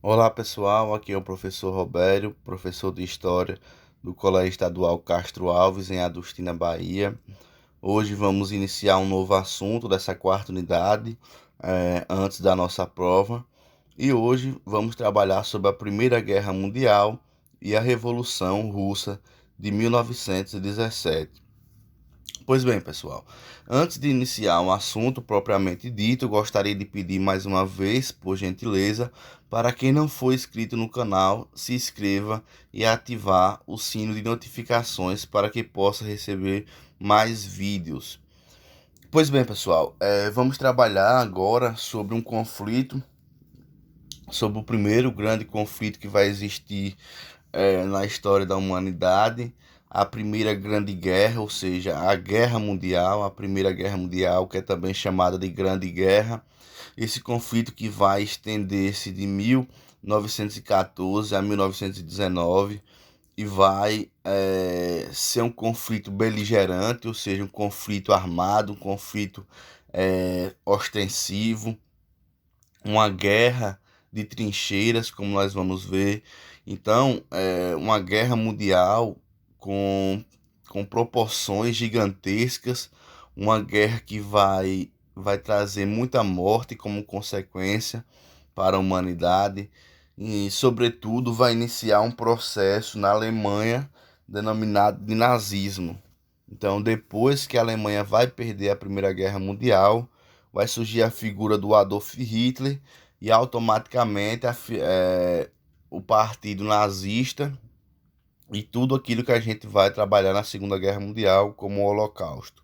Olá pessoal, aqui é o professor Robério, professor de História do Colégio Estadual Castro Alves, em Adustina, Bahia. Hoje vamos iniciar um novo assunto dessa quarta unidade, antes da nossa prova. E hoje vamos trabalhar sobre a Primeira Guerra Mundial e a Revolução Russa de 1917. Pois bem, pessoal, antes de iniciar um assunto propriamente dito, gostaria de pedir mais uma vez, por gentileza, para quem não for inscrito no canal, se inscreva e ativar o sino de notificações para que possa receber mais vídeos. Pois bem, pessoal, vamos trabalhar agora sobre um conflito, sobre o primeiro grande conflito que vai existir na história da humanidade, a Primeira Grande Guerra, ou seja, a Guerra Mundial, a Primeira Guerra Mundial, que é também chamada de Grande Guerra. Esse conflito que vai estender-se de 1914 a 1919 e vai ser um conflito beligerante, ou seja, um conflito armado, um conflito ostensivo, uma guerra de trincheiras, como nós vamos ver. Então, uma guerra mundial com proporções gigantescas, uma guerra que vai trazer muita morte como consequência para a humanidade e, sobretudo, vai iniciar um processo na Alemanha denominado de nazismo. Então, depois que a Alemanha vai perder a Primeira Guerra Mundial, vai surgir a figura do Adolf Hitler e automaticamente o partido nazista e tudo aquilo que a gente vai trabalhar na Segunda Guerra Mundial como o Holocausto.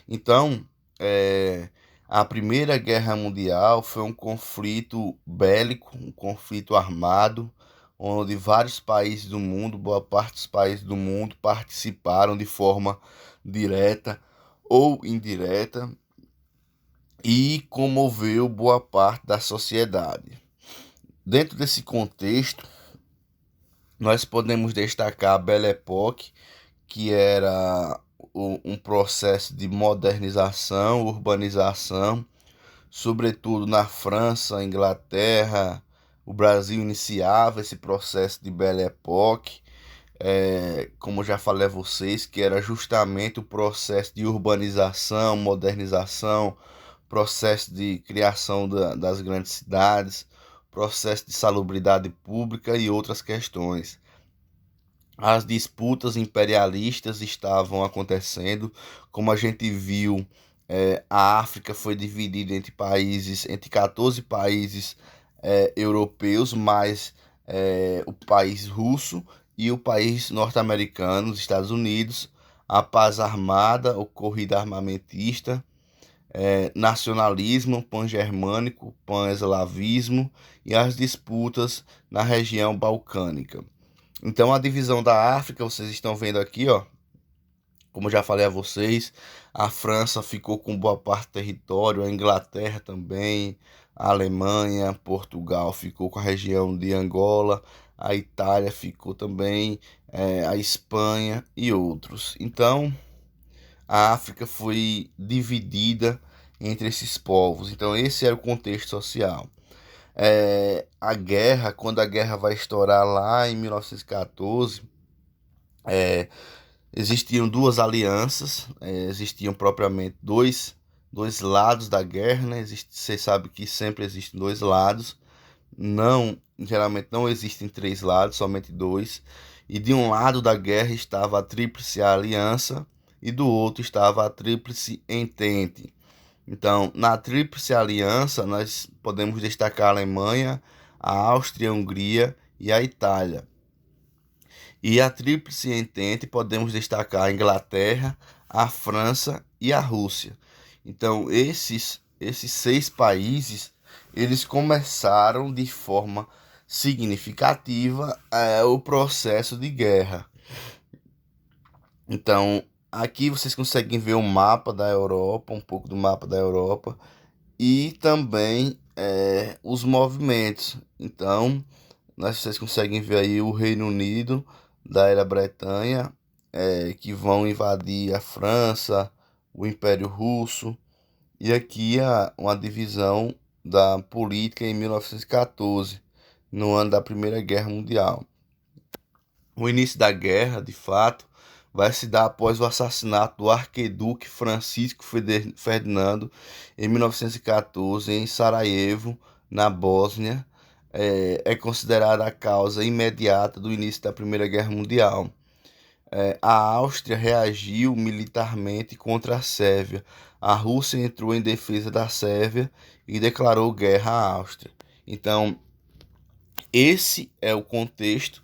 Então, a Primeira Guerra Mundial foi um conflito bélico, um conflito armado, onde vários países do mundo, boa parte dos países do mundo, participaram de forma direta ou indireta e comoveu boa parte da sociedade. Dentro desse contexto, nós podemos destacar a Belle Époque, que era um processo de modernização, urbanização, sobretudo na França, Inglaterra. O Brasil iniciava esse processo de Belle Époque, como já falei a vocês, que era justamente o processo de urbanização, modernização, processo de criação das grandes cidades, processo de salubridade pública e outras questões. As disputas imperialistas estavam acontecendo, como a gente viu, a África foi dividida entre 14 países europeus, mais o país russo e o país norte-americano, os Estados Unidos. A paz armada, ou corrida armamentista, nacionalismo pan-germânico, pan-eslavismo e as disputas na região balcânica. Então, a divisão da África, vocês estão vendo aqui, ó, como já falei a vocês, a França ficou com boa parte do território, a Inglaterra também, a Alemanha, Portugal ficou com a região de Angola, a Itália ficou também, a Espanha e outros. Então, a África foi dividida entre esses povos. Então, esse era o contexto social. A guerra, quando a guerra vai estourar lá em 1914, é, existiam duas alianças, existiam propriamente dois lados da guerra, né? Você sabe que sempre existem dois lados, não, geralmente não existem três lados, somente dois. E de um lado da guerra estava a Tríplice Aliança e do outro estava a Tríplice Entente. Então, na Tríplice Aliança, nós podemos destacar a Alemanha, a Áustria, a Hungria e a Itália. E a Tríplice Entente podemos destacar a Inglaterra, a França e a Rússia. Então, esses seis países, eles começaram de forma significativa o processo de guerra. Então, aqui vocês conseguem ver o mapa da Europa, um pouco do mapa da Europa, e também os movimentos. Então, vocês conseguem ver aí o Reino Unido da Era Bretanha, que vão invadir a França, o Império Russo, e aqui uma divisão da política em 1914. no ano da Primeira Guerra Mundial. O início da guerra, de fato, vai se dar após o assassinato do arquiduque Francisco Ferdinando em 1914 em Sarajevo, na Bósnia. É considerada a causa imediata do início da Primeira Guerra Mundial. A Áustria reagiu militarmente contra a Sérvia. A Rússia entrou em defesa da Sérvia e declarou guerra à Áustria. Então, esse é o contexto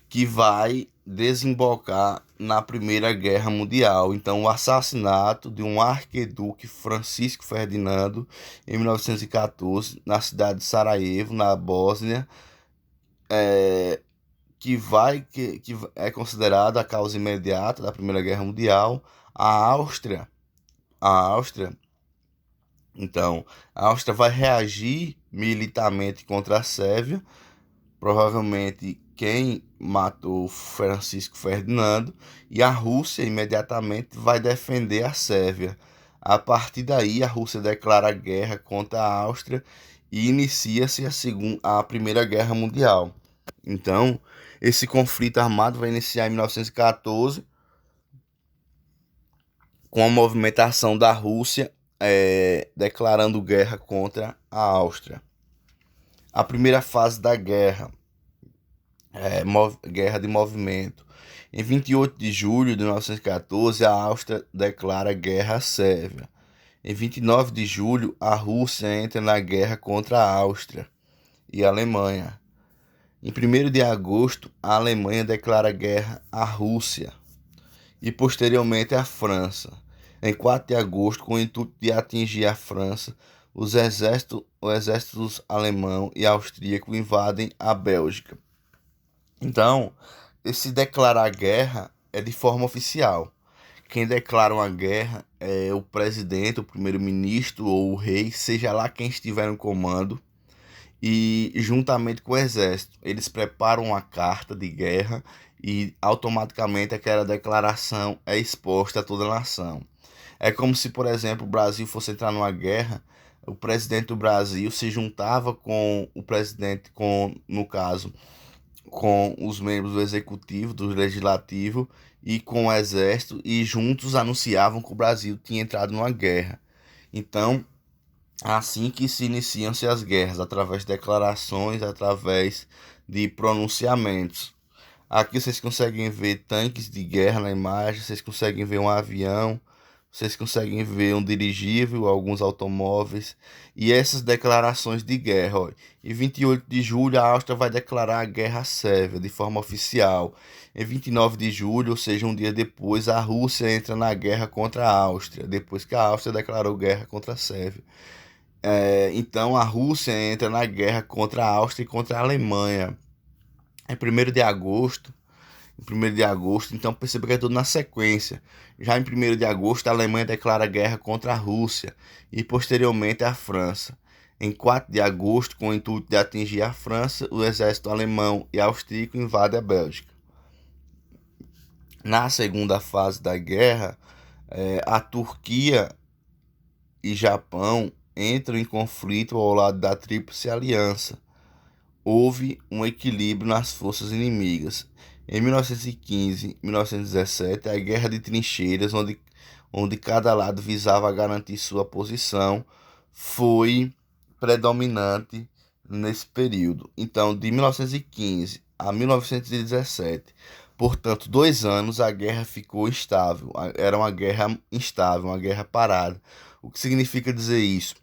que vai desembocar na Primeira Guerra Mundial. Então, o assassinato de um arquiduque Francisco Ferdinando em 1914 na cidade de Sarajevo, na Bósnia, que é considerada a causa imediata da Primeira Guerra Mundial. A Áustria, a Áustria, então, a Áustria vai reagir militarmente contra a Sérvia, provavelmente quem matou Francisco Ferdinando, e a Rússia imediatamente vai defender a Sérvia. A partir daí, a Rússia declara guerra contra a Áustria e inicia-se a Primeira Guerra Mundial. Então, esse conflito armado vai iniciar em 1914, com a movimentação da Rússia declarando guerra contra a Áustria. A primeira fase da guerra, guerra de movimento. Em 28 de julho de 1914, a Áustria declara guerra à Sérvia. Em 29 de julho, a Rússia entra na guerra contra a Áustria e a Alemanha. Em 1º de agosto, a Alemanha declara guerra à Rússia e posteriormente à França. Em 4 de agosto, com o intuito de atingir a França, os exércitos alemão e austríaco invadem a Bélgica. Então, esse declarar guerra é de forma oficial. Quem declara uma guerra é o presidente, o primeiro-ministro ou o rei, seja lá quem estiver no comando, e juntamente com o exército, eles preparam uma carta de guerra e automaticamente aquela declaração é exposta a toda a nação. É como se, por exemplo, o Brasil fosse entrar numa guerra, o presidente do Brasil se juntava com o presidente, no caso, com os membros do executivo, do legislativo e com o exército, e juntos anunciavam que o Brasil tinha entrado numa guerra. Então, assim que se iniciam-se as guerras, através de declarações, através de pronunciamentos. Aqui vocês conseguem ver tanques de guerra na imagem, vocês conseguem ver um avião, vocês conseguem ver um dirigível, alguns automóveis e essas declarações de guerra. Ó. Em 28 de julho, a Áustria vai declarar a guerra à Sérvia de forma oficial. Em 29 de julho, ou seja, um dia depois, a Rússia entra na guerra contra a Áustria, depois que a Áustria declarou guerra contra a Sérvia. Então, a Rússia entra na guerra contra a Áustria e contra a Alemanha. Em 1º de agosto, então perceba que é tudo na sequência. Já em 1º de agosto, a Alemanha declara guerra contra a Rússia e posteriormente a França. Em 4 de agosto, com o intuito de atingir a França, o exército alemão e austríaco invade a Bélgica. Na segunda fase da guerra, a Turquia e Japão entram em conflito ao lado da Tríplice Aliança. Houve um equilíbrio nas forças inimigas. Em 1915 e 1917, a guerra de trincheiras, onde cada lado visava garantir sua posição, foi predominante nesse período. Então, de 1915 a 1917, portanto, 2 anos, a guerra ficou instável. Era uma guerra instável, uma guerra parada. O que significa dizer isso?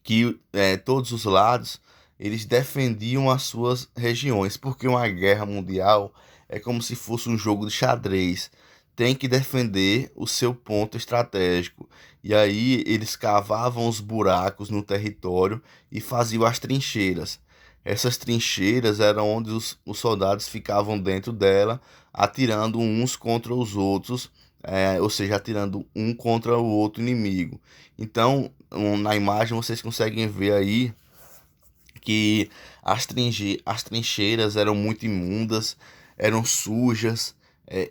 Que todos os lados eles defendiam as suas regiões, porque uma guerra mundial é como se fosse um jogo de xadrez. Tem que defender o seu ponto estratégico. E aí eles cavavam os buracos no território e faziam as trincheiras. Essas trincheiras eram onde os soldados ficavam dentro dela, atirando uns contra os outros, ou seja, atirando um contra o outro inimigo. Então, na imagem vocês conseguem ver aí que as trincheiras eram muito imundas, eram sujas,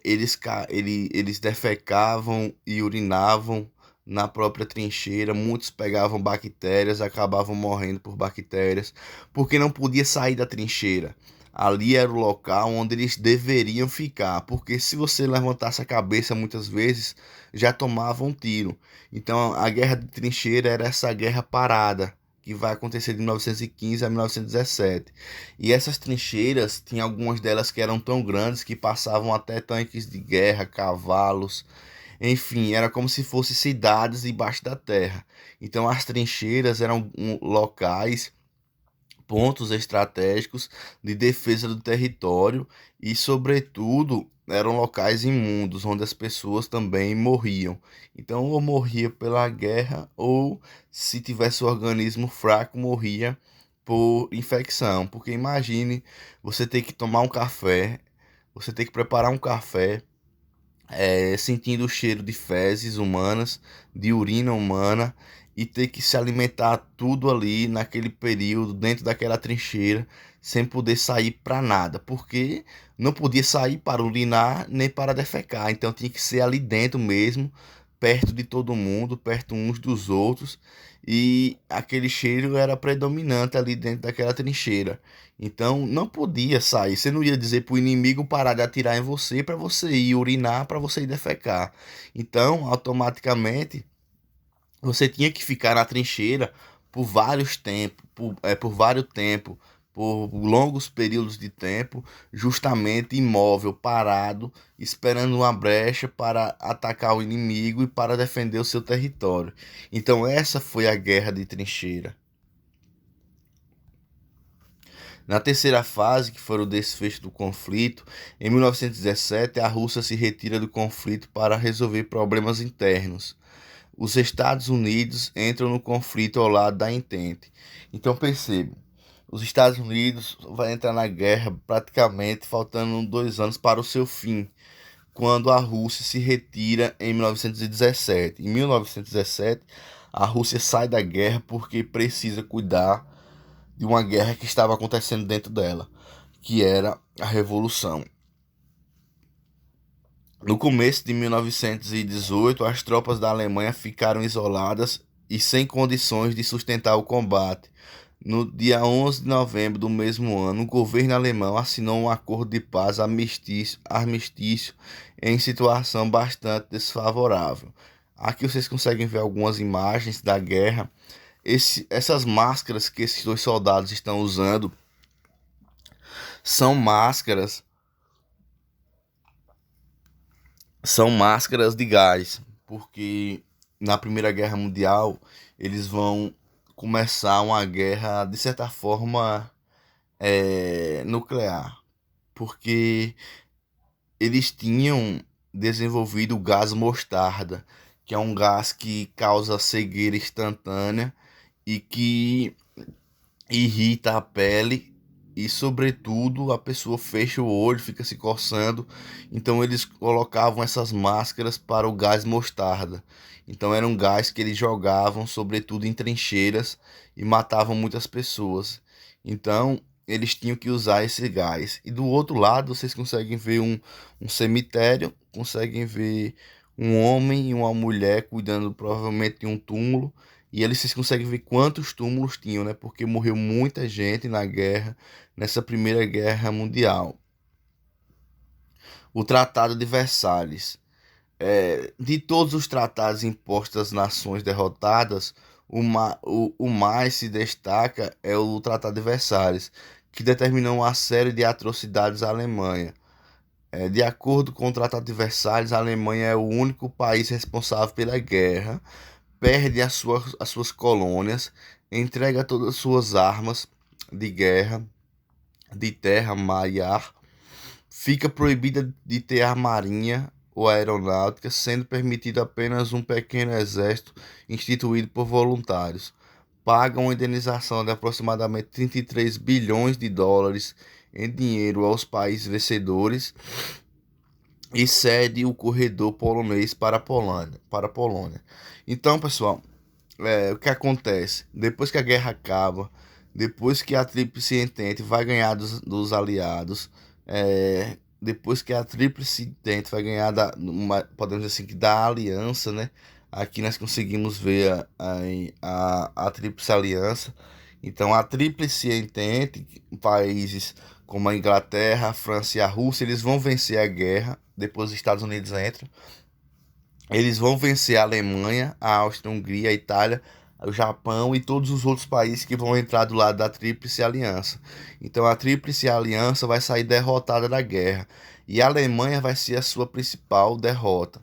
eles defecavam e urinavam na própria trincheira, muitos pegavam bactérias, acabavam morrendo por bactérias, porque não podia sair da trincheira. Ali era o local onde eles deveriam ficar, porque se você levantasse a cabeça muitas vezes, já tomava um tiro. Então a guerra de trincheira era essa guerra parada, que vai acontecer de 1915 a 1917. E essas trincheiras, tinha algumas delas que eram tão grandes que passavam até tanques de guerra, cavalos, enfim, era como se fossem cidades debaixo da terra. Então as trincheiras eram locais, pontos estratégicos de defesa do território e, sobretudo, eram locais imundos, onde as pessoas também morriam. Então, ou morria pela guerra, ou, se tivesse o organismo fraco, morria por infecção. Porque imagine você ter que tomar um café, você ter que preparar um café, sentindo o cheiro de fezes humanas, de urina humana, e ter que se alimentar tudo ali naquele período, dentro daquela trincheira, sem poder sair para nada, porque não podia sair para urinar nem para defecar, então tinha que ser ali dentro mesmo, perto de todo mundo, perto uns dos outros, e aquele cheiro era predominante ali dentro daquela trincheira. Então não podia sair. Você não ia dizer para o inimigo parar de atirar em você para você ir urinar, para você ir defecar. Então, automaticamente, você tinha que ficar na trincheira por vários tempos, por vários tempos, por longos períodos de tempo, justamente imóvel, parado, esperando uma brecha para atacar o inimigo e para defender o seu território. Então, essa foi a guerra de trincheira. Na terceira fase, que foi o desfecho do conflito, em 1917, a Rússia se retira do conflito para resolver problemas internos. Os Estados Unidos entram no conflito ao lado da Entente. Então perceba, os Estados Unidos vai entrar na guerra praticamente faltando 2 anos para o seu fim, quando a Rússia se retira em 1917. Em 1917, a Rússia sai da guerra porque precisa cuidar de uma guerra que estava acontecendo dentro dela, que era a Revolução. No começo de 1918, as tropas da Alemanha ficaram isoladas e sem condições de sustentar o combate. No dia 11 de novembro do mesmo ano, o governo alemão assinou um acordo de paz armistício em situação bastante desfavorável. Aqui vocês conseguem ver algumas imagens da guerra. Essas máscaras que esses dois soldados estão usando são máscaras são máscaras de gás, porque na Primeira Guerra Mundial eles vão começar uma guerra de certa forma nuclear, porque eles tinham desenvolvido o gás mostarda, que é um gás que causa cegueira instantânea e que irrita a pele e, sobretudo, a pessoa fecha o olho, fica se coçando. Então eles colocavam essas máscaras para o gás mostarda. Então era um gás que eles jogavam, sobretudo em trincheiras, e matavam muitas pessoas. Então eles tinham que usar esse gás. E do outro lado vocês conseguem ver um cemitério, conseguem ver um homem e uma mulher cuidando provavelmente de um túmulo. E ali vocês conseguem ver quantos túmulos tinham, né? Porque morreu muita gente na guerra, nessa Primeira Guerra Mundial. O Tratado de Versalhes. De todos os tratados impostos às nações derrotadas, o mais se destaca é o Tratado de Versalhes, que determinou uma série de atrocidades à Alemanha. De acordo com o Tratado de Versalhes, a Alemanha é o único país responsável pela guerra, perde as suas colônias, entrega todas as suas armas de guerra, de terra, mar e ar, fica proibida de ter a marinha ou a aeronáutica, sendo permitido apenas um pequeno exército instituído por voluntários. Paga uma indenização de aproximadamente 33 bilhões de dólares em dinheiro aos países vencedores e cede o corredor polonês para a Polônia. Então, pessoal, o que acontece? Depois que a guerra acaba, depois que a Tríplice Entente vai ganhar dos aliados, depois que a Tríplice Entente vai ganhar podemos dizer assim, que da aliança, né? Aqui nós conseguimos ver a Tríplice Aliança. Então, a Tríplice Entente, países como a Inglaterra, a França e a Rússia, eles vão vencer a guerra. Depois os Estados Unidos entram. Eles vão vencer a Alemanha, a Áustria, a Hungria, a Itália, o Japão e todos os outros países que vão entrar do lado da Tríplice Aliança. Então, a Tríplice Aliança vai sair derrotada da guerra. E a Alemanha vai ser a sua principal derrota.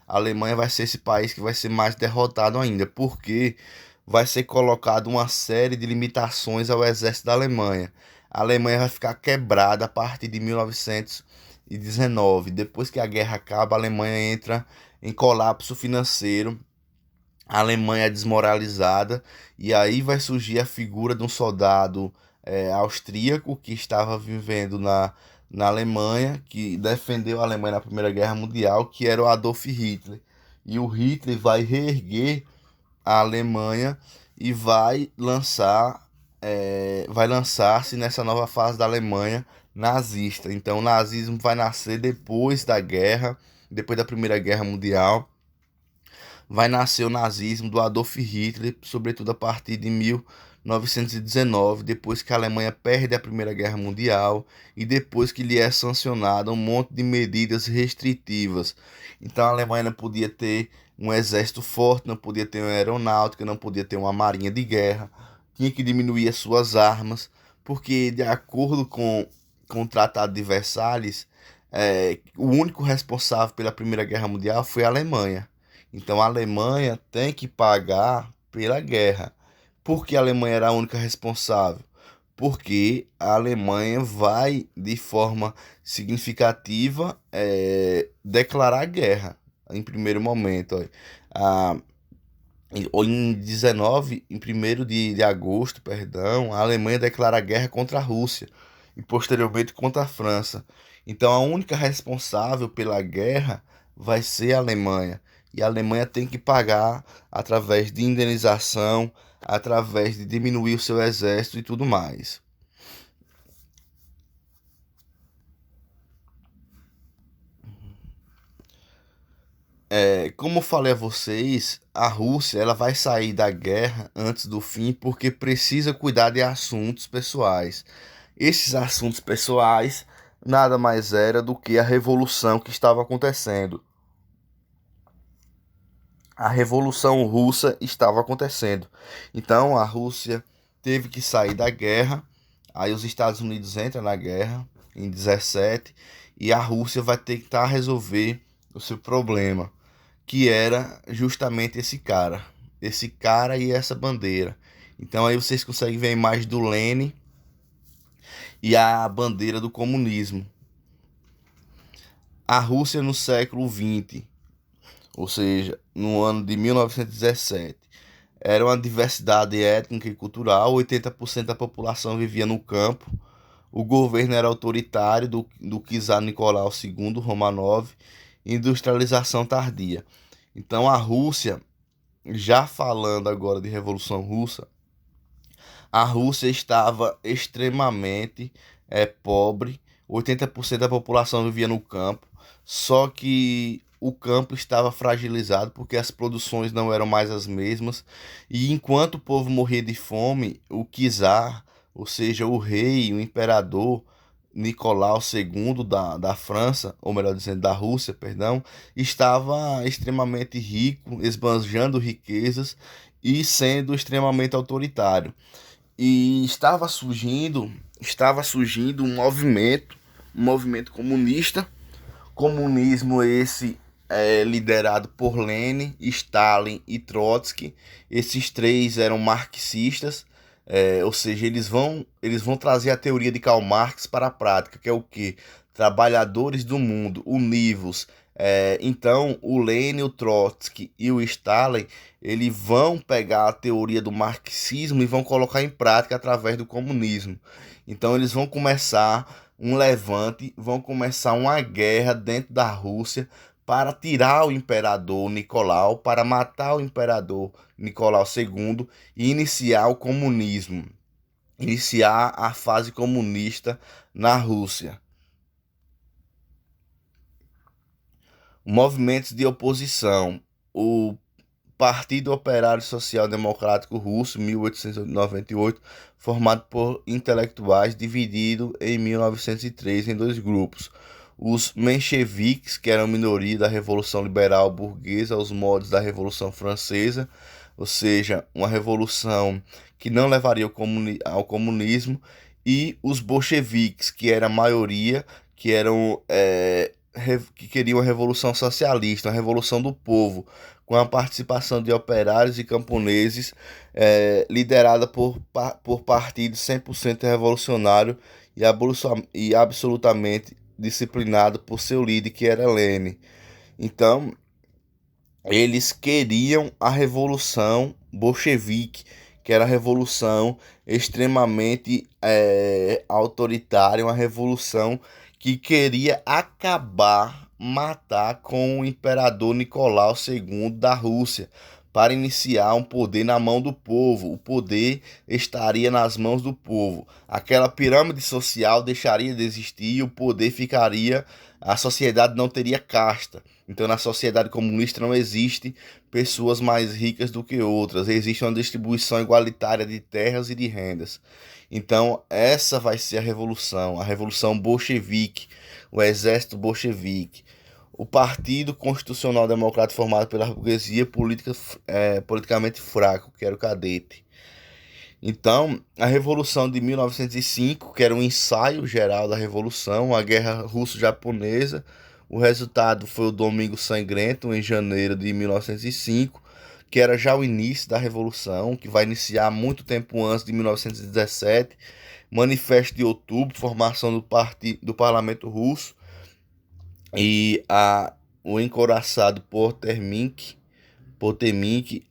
A Alemanha vai ser esse país que vai ser mais derrotado ainda, porque vai ser colocado uma série de limitações ao exército da Alemanha. A Alemanha vai ficar quebrada a partir de 1919. Depois que a guerra acaba, a Alemanha entra em colapso financeiro. A Alemanha é desmoralizada e aí vai surgir a figura de um soldado austríaco que estava vivendo na Alemanha, que defendeu a Alemanha na Primeira Guerra Mundial, que era o Adolf Hitler. E o Hitler vai reerguer a Alemanha e vai lançar-se nessa nova fase da Alemanha nazista. Então o nazismo vai nascer depois da guerra, depois da Primeira Guerra Mundial. Vai nascer o nazismo do Adolf Hitler, sobretudo a partir de 1919, depois que a Alemanha perde a Primeira Guerra Mundial e depois que lhe é sancionada um monte de medidas restritivas. Então a Alemanha não podia ter um exército forte, não podia ter uma aeronáutica, não podia ter uma marinha de guerra, tinha que diminuir as suas armas, porque de acordo com o Tratado de Versalhes, o único responsável pela Primeira Guerra Mundial foi a Alemanha. Então a Alemanha tem que pagar pela guerra. Por que a Alemanha era a única responsável? Porque a Alemanha vai, de forma significativa, declarar guerra em primeiro momento. Ó. Em 1º de agosto, perdão, a Alemanha declara guerra contra a Rússia e posteriormente contra a França. Então a única responsável pela guerra vai ser a Alemanha. E a Alemanha tem que pagar através de indenização, através de diminuir o seu exército e tudo mais. Como eu falei a vocês, a Rússia ela vai sair da guerra antes do fim porque precisa cuidar de assuntos pessoais. Esses assuntos pessoais nada mais era do que a revolução que estava acontecendo. A Revolução Russa estava acontecendo. Então a Rússia teve que sair da guerra. Aí os Estados Unidos entram na guerra em 17 e a Rússia vai tentar resolver o seu problema, que era justamente esse cara e essa bandeira. Então aí vocês conseguem ver a imagem do Lenin e a bandeira do comunismo. A Rússia no século XX, ou seja, no ano de 1917, era uma diversidade étnica e cultural, 80% da população vivia no campo, o governo era autoritário do czar Nicolau II Romanov, industrialização tardia. Então a Rússia, já falando agora de Revolução Russa, a Rússia estava extremamente pobre, 80% da população vivia no campo, só que o campo estava fragilizado porque as produções não eram mais as mesmas, e enquanto o povo morria de fome, o czar, ou seja, o rei, o imperador Nicolau II da França, ou melhor dizendo, da Rússia, perdão, estava extremamente rico, esbanjando riquezas e sendo extremamente autoritário. E estava surgindo um movimento comunista, comunismo esse liderado por Lenin, Stalin e Trotsky. Esses três eram marxistas, ou seja, eles vão trazer a teoria de Karl Marx para a prática, que é o que? Trabalhadores do mundo, univos. Então, o Lenin, o Trotsky e o Stalin, eles vão pegar a teoria do marxismo e vão colocar em prática através do comunismo. Então, eles vão começar um levante, vão começar uma guerra dentro da Rússia para tirar o imperador Nicolau, para matar o imperador Nicolau II e iniciar o comunismo, iniciar a fase comunista na Rússia. Movimentos de oposição. O Partido Operário Social Democrático Russo, 1898, formado por intelectuais, dividido em 1903 em dois grupos. Os mencheviques, que eram minoria da Revolução Liberal Burguesa aos moldes da Revolução Francesa, ou seja, uma revolução que não levaria ao comunismo, e os bolcheviques, que era a maioria, que eram que queriam uma revolução socialista, uma revolução do povo, com a participação de operários e camponeses, liderada por partido 100% revolucionário e absolutamente disciplinado por seu líder, que era Lenin. Então, eles queriam a revolução bolchevique, que era a revolução extremamente autoritária, uma revolução que queria acabar, matar com o imperador Nicolau II da Rússia, para iniciar um poder na mão do povo. O poder estaria nas mãos do povo. Aquela pirâmide social deixaria de existir e o poder ficaria, a sociedade não teria casta. Então, na sociedade comunista não existe pessoas mais ricas do que outras, existe uma distribuição igualitária de terras e de rendas. Então, essa vai ser a revolução bolchevique, o exército bolchevique. O Partido Constitucional Democrata, formado pela burguesia politicamente fraco, que era o cadete. Então, a Revolução de 1905, que era um ensaio geral da Revolução, a Guerra Russo-Japonesa. O resultado foi o Domingo Sangrento, em janeiro de 1905, que era já o início da Revolução, que vai iniciar muito tempo antes de 1917. Manifesto de Outubro, formação do Parlamento Russo, e o encouraçado Potemkin,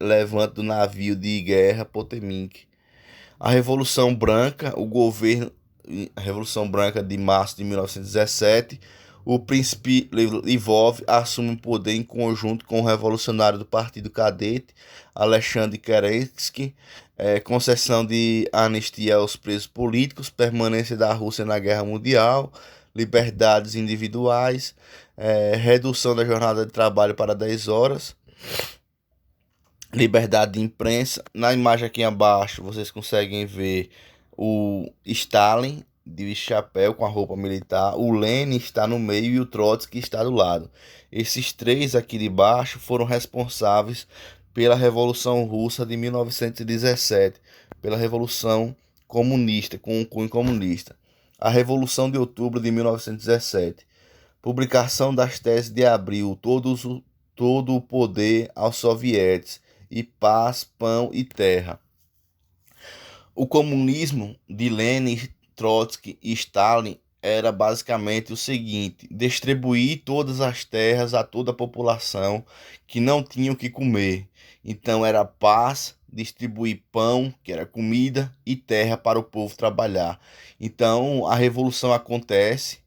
levanta do navio de guerra Potemkin. A Revolução Branca, a Revolução Branca de março de 1917, o príncipe Lvov assume o poder em conjunto com o revolucionário do Partido Cadete, Alexandre Kerensky, concessão de anistia aos presos políticos, permanência da Rússia na Guerra Mundial, liberdades individuais, redução da jornada de trabalho para 10 horas, liberdade de imprensa. Na imagem aqui abaixo vocês conseguem ver o Stalin de chapéu com a roupa militar, o Lenin está no meio e o Trotsky está do lado. Esses três aqui de baixo foram responsáveis pela Revolução Russa de 1917, pela Revolução Comunista, com um cunho comunista. A Revolução de Outubro de 1917, publicação das teses de abril, todo o poder aos sovietes, e paz, pão e terra. O comunismo de Lenin, Trotsky e Stalin era basicamente o seguinte: distribuir todas as terras a toda a população que não tinha o que comer. Então era paz, distribuir pão, que era comida, e terra para o povo trabalhar. Então a revolução acontece,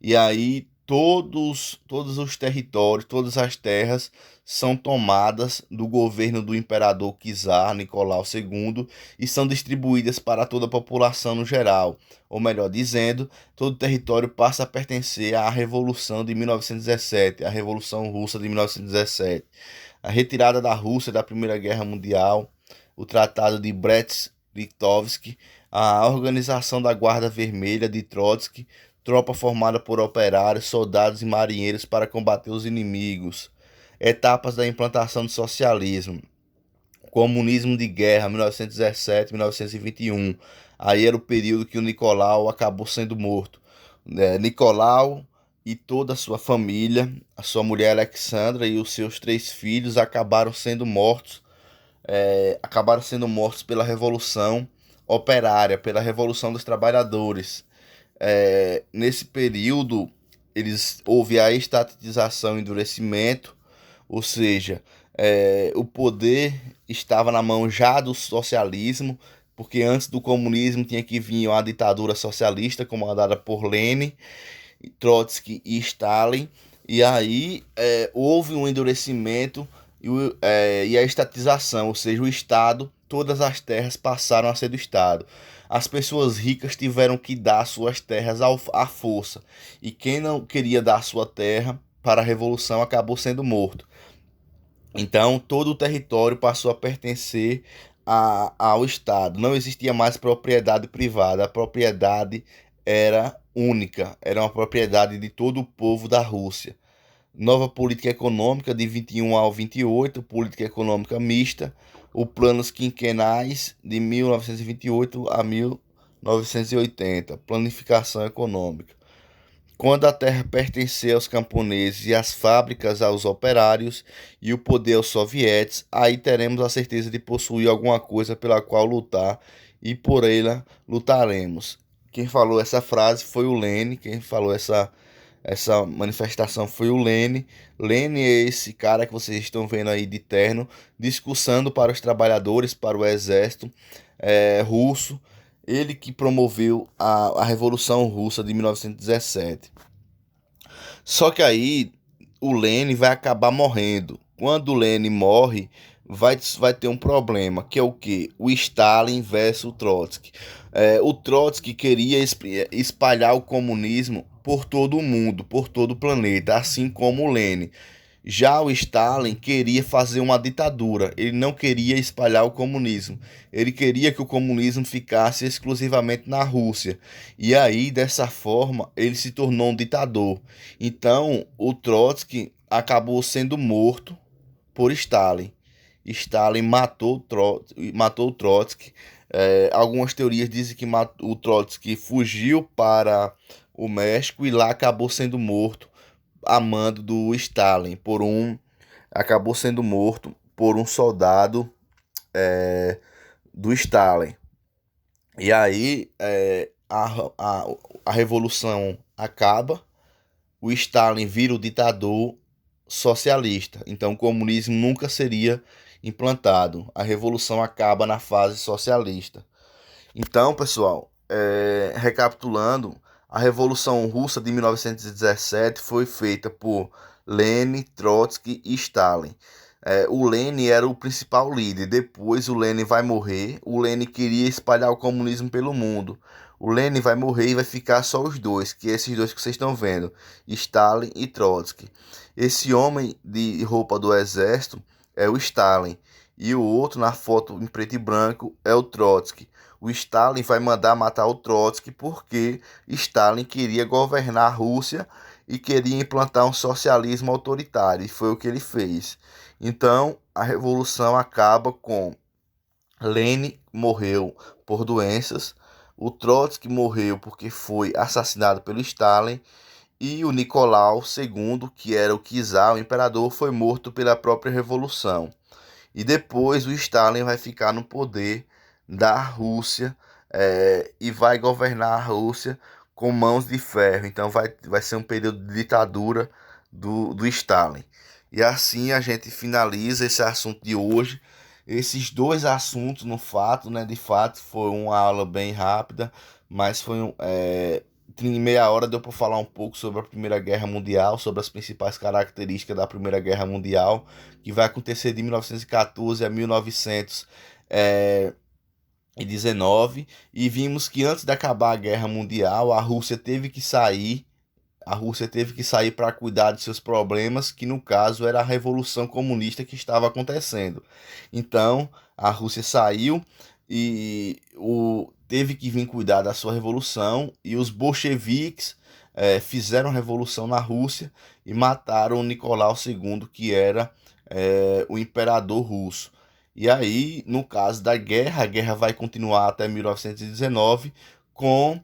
e aí todos os territórios, todas as terras são tomadas do governo do imperador czar Nicolau II e são distribuídas para toda a população no geral. Ou melhor dizendo, todo o território passa a pertencer à Revolução de 1917, a Revolução Russa de 1917. A retirada da Rússia da Primeira Guerra Mundial, o Tratado de Brest-Litovsk, a organização da Guarda Vermelha de Trotsky, tropa formada por operários, soldados e marinheiros para combater os inimigos. Etapas da implantação do socialismo. Comunismo de guerra, 1917-1921. Aí era o período que o Nicolau acabou sendo morto. Nicolau e toda a sua família, a sua mulher Alexandra e os seus 3 filhos acabaram sendo mortos pela Revolução Operária, pela Revolução dos Trabalhadores. Nesse período, houve a estatização e endurecimento, ou seja, o poder estava na mão já do socialismo, porque antes do comunismo tinha que vir uma ditadura socialista comandada por Lenin, Trotsky e Stalin, e aí houve um endurecimento e a estatização, ou seja, o Estado, todas as terras passaram a ser do Estado. As pessoas ricas tiveram que dar suas terras à força, e quem não queria dar sua terra para a revolução acabou sendo morto. Então, todo o território passou a pertencer ao Estado. Não existia mais propriedade privada. A propriedade era única, era uma propriedade de todo o povo da Rússia. Nova política econômica de 21 ao 28, política econômica mista, o planos quinquenais de 1928 a 1980, planificação econômica. Quando a terra pertencia aos camponeses e as fábricas aos operários e o poder aos sovietes, aí teremos a certeza de possuir alguma coisa pela qual lutar e por ela lutaremos. Quem falou essa frase foi o Lenin, quem falou essa manifestação foi o Lenin. Lenin é esse cara que vocês estão vendo aí de terno, discursando para os trabalhadores, para o exército russo. Ele que promoveu a Revolução Russa de 1917. Só que aí o Lenin vai acabar morrendo. Quando o Lenin morre, vai ter um problema, que é o que? O Stalin versus o Trotsky. O Trotsky queria espalhar o comunismo por todo o mundo, por todo o planeta, assim como o Lenin. Já o Stalin queria fazer uma ditadura, ele não queria espalhar o comunismo, ele queria que o comunismo ficasse exclusivamente na Rússia. E aí, dessa forma, ele se tornou um ditador. Então, o Trotsky acabou sendo morto por Stalin. Stalin matou o Trotsky. Algumas teorias dizem que o Trotsky fugiu para o México e lá acabou sendo morto a mando do Stalin acabou sendo morto por um soldado do Stalin. E aí a revolução acaba, o Stalin vira o ditador socialista. Então o comunismo nunca seria implantado. A revolução acaba na fase socialista. Então, pessoal, recapitulando, a Revolução Russa de 1917 foi feita por Lenin, Trotsky e Stalin. O Lenin era o principal líder. Depois o Lenin vai morrer. O Lenin queria espalhar o comunismo pelo mundo. O Lenin vai morrer e vai ficar só os dois, que é esses dois que vocês estão vendo, Stalin e Trotsky. Esse homem de roupa do exército é o Stalin. E o outro na foto em preto e branco é o Trotsky. O Stalin vai mandar matar o Trotsky porque Stalin queria governar a Rússia e queria implantar um socialismo autoritário, e foi o que ele fez. Então, a revolução acaba com Lenin morreu por doenças, o Trotsky morreu porque foi assassinado pelo Stalin e o Nicolau II, que era o czar, o imperador, foi morto pela própria revolução. E depois o Stalin vai ficar no poder da Rússia e vai governar a Rússia com mãos de ferro. Então vai ser um período de ditadura do Stalin. E assim a gente finaliza esse assunto de hoje. Esses dois assuntos, no fato, né? De fato, foi uma aula bem rápida, mas em meia hora deu para falar um pouco sobre a Primeira Guerra Mundial, sobre as principais características da Primeira Guerra Mundial, que vai acontecer de 1914 a 1919, e vimos que antes de acabar a Guerra Mundial, a Rússia teve que sair para cuidar de seus problemas, que no caso era a Revolução Comunista que estava acontecendo. Então, a Rússia saiu e teve que vir cuidar da sua revolução, e os bolcheviques fizeram revolução na Rússia e mataram Nicolau II, que era o imperador russo. E aí, no caso da guerra, a guerra vai continuar até 1919 com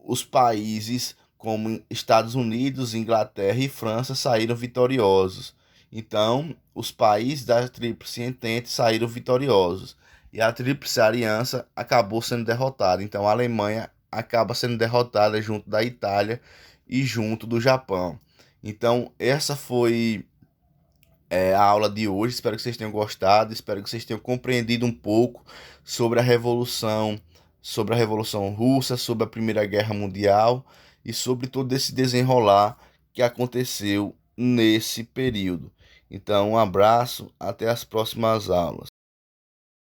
os países como Estados Unidos, Inglaterra e França saíram vitoriosos. Então, os países da Tríplice Entente saíram vitoriosos. E a Tríplice Aliança acabou sendo derrotada. Então, a Alemanha acaba sendo derrotada junto da Itália e junto do Japão. Então, essa foi a aula de hoje. Espero que vocês tenham gostado. Espero que vocês tenham compreendido um pouco sobre a Revolução Russa, sobre a Primeira Guerra Mundial e sobre todo esse desenrolar que aconteceu nesse período. Então, um abraço, até as próximas aulas.